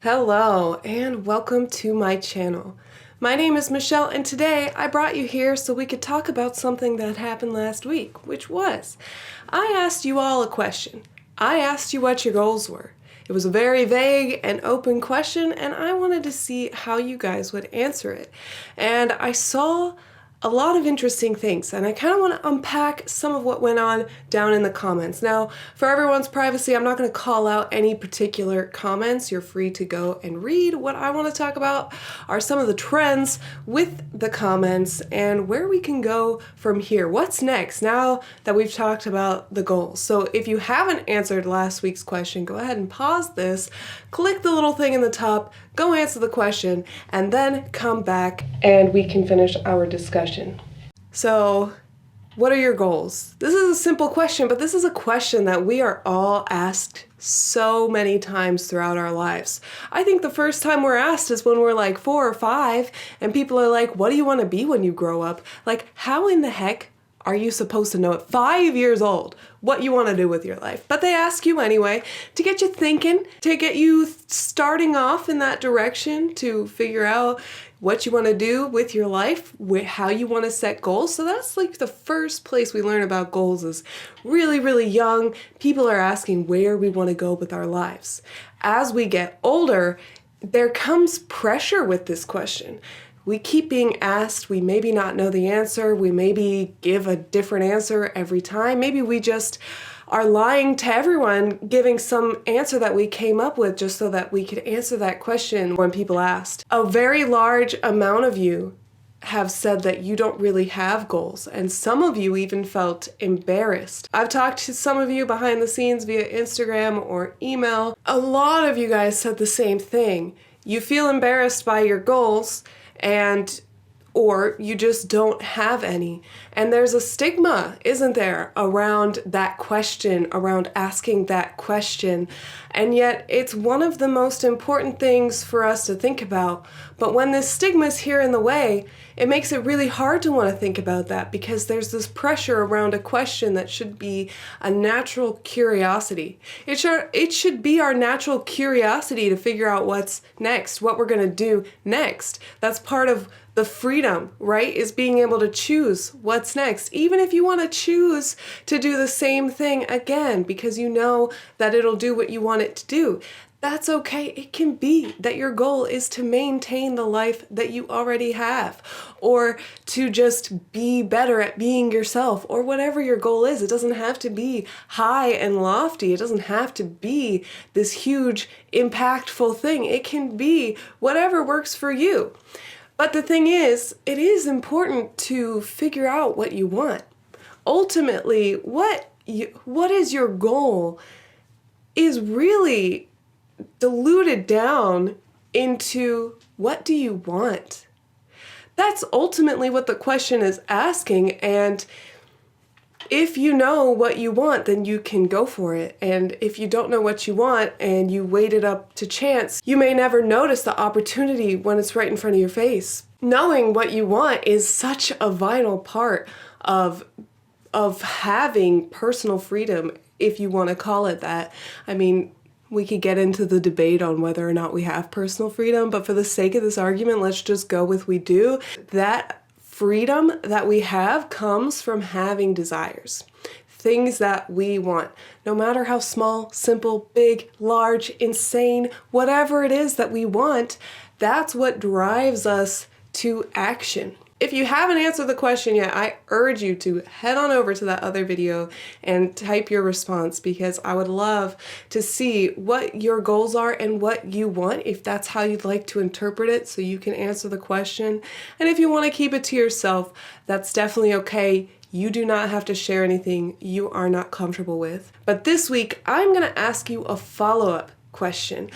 Hello and welcome to my channel. My name is Michelle and today I brought you here so we could talk about something that happened last week, which was I asked you all a question. I asked you what your goals were. It was a very vague and open question and I wanted to see how you guys would answer it. And I saw a lot of interesting things, and I kind of want to unpack some of what went on down in the comments. Now, for everyone's privacy, I'm not going to call out any particular comments. You're free to go and read. What I want to talk about are some of the trends with the comments and where we can go from here. What's next now that we've talked about the goals? So if you haven't answered last week's question, go ahead and pause this, click the little thing in the top, go answer the question, and then come back and we can finish our discussion. So, what are your goals? This is a simple question, but this is a question that we are all asked so many times throughout our lives. I think the first time we're asked is when we're like 4 or 5, and people are like, what do you want to be when you grow up? Like, how in the heck are you supposed to know at 5 years old what you want to do with your life? But they ask you anyway to get you thinking, to get you starting off in that direction, to figure out what you want to do with your life, how you want to set goals. So that's like the first place we learn about goals is really, really young. People are asking where we want to go with our lives. As we get older, there comes pressure with this question. We keep being asked, we maybe not know the answer, we maybe give a different answer every time. Maybe we just are lying to everyone, giving some answer that we came up with just so that we could answer that question when people asked. A very large amount of you have said that you don't really have goals, and some of you even felt embarrassed. I've talked to some of you behind the scenes via Instagram or email. A lot of you guys said the same thing. You feel embarrassed by your goals, or you just don't have any. And there's a stigma, isn't there, around that question, around asking that question. And yet it's one of the most important things for us to think about. But when this stigma is here in the way, it makes it really hard to want to think about that because there's this pressure around a question that should be a natural curiosity. It should be our natural curiosity to figure out what's next, what we're going to do next. That's part of the freedom, right, is being able to choose what's next, even if you want to choose to do the same thing again because you know that it'll do what you want it to do. That's okay. It can be that your goal is to maintain the life that you already have, or to just be better at being yourself, or whatever your goal is. It doesn't have to be high and lofty. It doesn't have to be this huge, impactful thing. It can be whatever works for you. But the thing is, it is important to figure out what you want. Ultimately, what is your goal is really diluted down into what do you want? That's ultimately what the question is asking, and if you know what you want, then you can go for it. And if you don't know what you want and you wait it up to chance, you may never notice the opportunity when it's right in front of your face. Knowing what you want is such a vital part of having personal freedom, if you want to call it that. I mean, we could get into the debate on whether or not we have personal freedom, but for the sake of this argument, let's just go with we do. That freedom that we have comes from having desires, things that we want, no matter how small, simple, big, large, insane, whatever it is that we want, that's what drives us to action. If you haven't answered the question yet, I urge you to head on over to that other video and type your response because I would love to see what your goals are and what you want, if that's how you'd like to interpret it, so you can answer the question. And if you want to keep it to yourself, that's definitely okay. You do not have to share anything you are not comfortable with. But this week, I'm going to ask you a follow-up question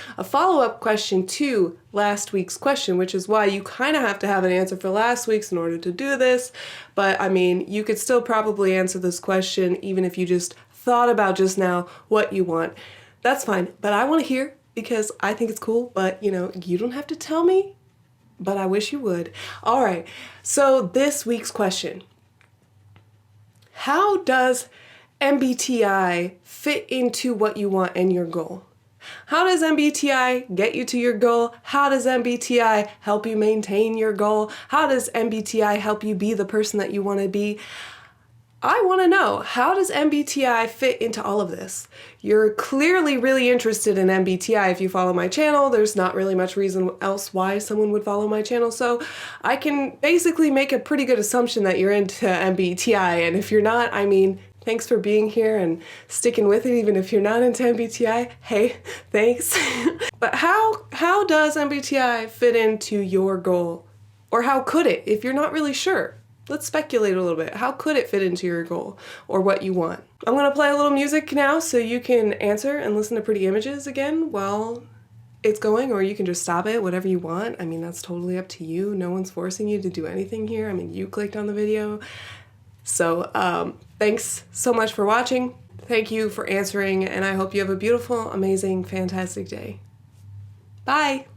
to last week's question, which is why you kind of have to have an answer for last week's in order to do this. But I mean, you could still probably answer this question even if you just thought about just now what you want. That's fine, but I want to hear because I think it's cool, but you don't have to tell me, but I wish you would. All right, so this week's question: how does MBTI fit into what you want and your goal? How does MBTI get you to your goal? How does MBTI help you maintain your goal? How does MBTI help you be the person that you want to be? I want to know, how does MBTI fit into all of this? You're clearly really interested in MBTI if you follow my channel. There's not really much reason else why someone would follow my channel, so I can basically make a pretty good assumption that you're into MBTI, and if you're not, I mean, thanks for being here and sticking with it even if you're not into MBTI. Hey, thanks. But how does MBTI fit into your goal? Or how could it, if you're not really sure? Let's speculate a little bit. How could it fit into your goal or what you want? I'm gonna play a little music now so you can answer and listen to pretty images again while it's going, or you can just stop it, whatever you want. I mean, that's totally up to you. No one's forcing you to do anything here. I mean, you clicked on the video. So thanks so much for watching. Thank you for answering, and I hope you have a beautiful, amazing, fantastic day. Bye.